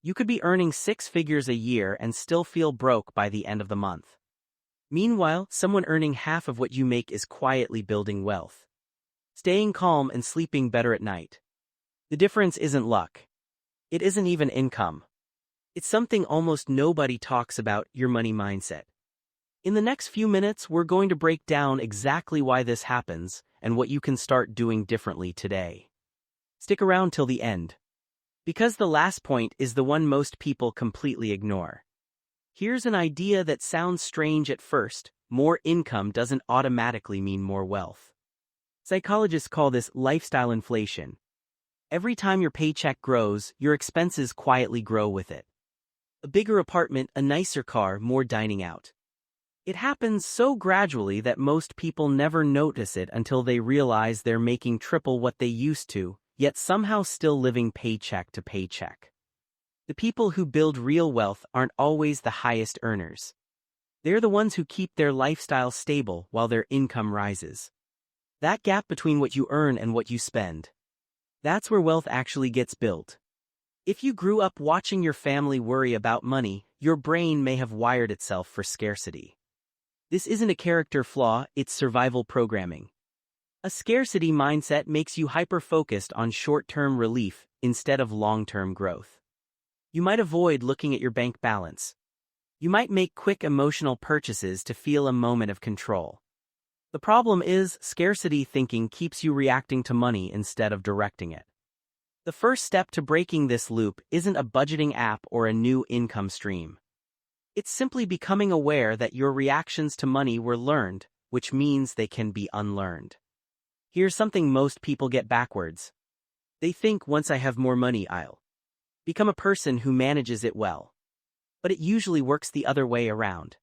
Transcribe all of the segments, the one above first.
You could be earning six figures a year and still feel broke by the end of the month. Meanwhile, someone earning half of what you make is quietly building wealth, staying calm and sleeping better at night. The difference isn't luck. It isn't even income. It's something almost nobody talks about: your money mindset. In the next few minutes, we're going to break down exactly why this happens and what you can start doing differently today. Stick around till the end, because the last point is the one most people completely ignore. Here's an idea that sounds strange at first: more income doesn't automatically mean more wealth. Psychologists call this lifestyle inflation. Every time your paycheck grows, your expenses quietly grow with it. A bigger apartment, a nicer car, more dining out. It happens so gradually that most people never notice it until they realize they're making triple what they used to, yet somehow still living paycheck to paycheck. The people who build real wealth aren't always the highest earners. They're the ones who keep their lifestyle stable while their income rises. That gap between what you earn and what you spend, that's where wealth actually gets built. If you grew up watching your family worry about money, your brain may have wired itself for scarcity. This isn't a character flaw, it's survival programming. A scarcity mindset makes you hyper-focused on short-term relief instead of long-term growth. You might avoid looking at your bank balance. You might make quick emotional purchases to feel a moment of control. The problem is, scarcity thinking keeps you reacting to money instead of directing it. The first step to breaking this loop isn't a budgeting app or a new income stream. It's simply becoming aware that your reactions to money were learned, which means they can be unlearned. Here's something most people get backwards. They think, once I have more money, I'll become a person who manages it well. But it usually works the other way around.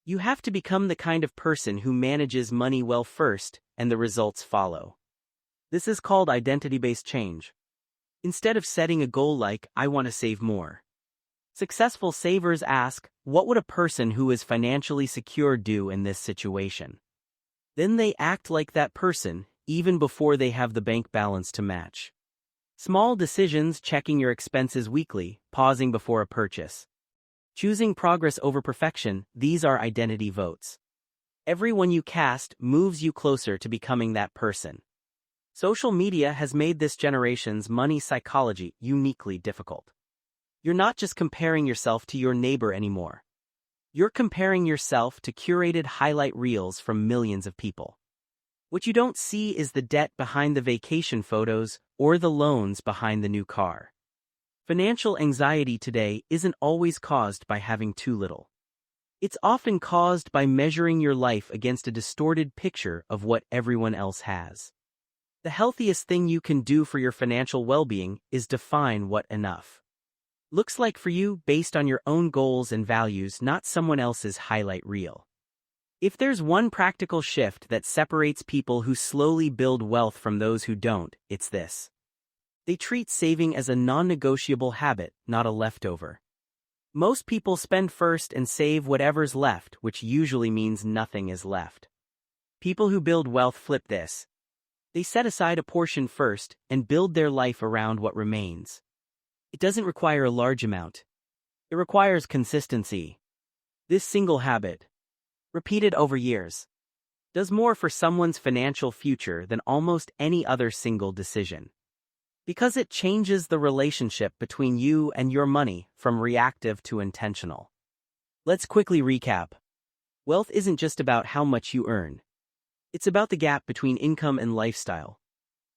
You have to become the kind of person who manages money well first, and the results follow. This is called identity-based change. Instead of setting a goal like, I want to save more, successful savers ask, what would a person who is financially secure do in this situation? Then they act like that person, even before they have the bank balance to match. Small decisions: checking your expenses weekly, pausing before a purchase, choosing progress over perfection, these are identity votes. Every one you cast moves you closer to becoming that person. Social media has made this generation's money psychology uniquely difficult. You're not just comparing yourself to your neighbor anymore. You're comparing yourself to curated highlight reels from millions of people. What you don't see is the debt behind the vacation photos or the loans behind the new car. Financial anxiety today isn't always caused by having too little. It's often caused by measuring your life against a distorted picture of what everyone else has. The healthiest thing you can do for your financial well-being is define what enough looks like for you based on your own goals and values, not someone else's highlight reel. If there's one practical shift that separates people who slowly build wealth from those who don't, it's this. They treat saving as a non-negotiable habit, not a leftover. Most people spend first and save whatever's left, which usually means nothing is left. People who build wealth flip this. They set aside a portion first and build their life around what remains. It doesn't require a large amount. It requires consistency. This single habit, repeated over years, does more for someone's financial future than almost any other single decision. Because it changes the relationship between you and your money from reactive to intentional. Let's quickly recap. Wealth isn't just about how much you earn. It's about the gap between income and lifestyle.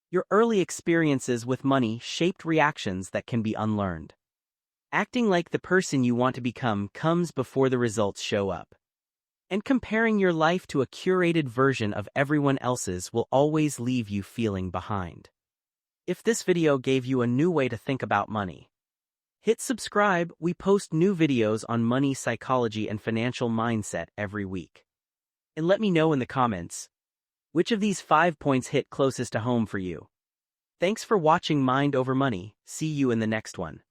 Your early experiences with money shaped reactions that can be unlearned. Acting like the person you want to become comes before the results show up. And comparing your life to a curated version of everyone else's will always leave you feeling behind. If this video gave you a new way to think about money, hit subscribe. We post new videos on money psychology and financial mindset every week. And let me know in the comments, which of these 5 points hit closest to home for you? Thanks for watching Mind Over Money. See you in the next one.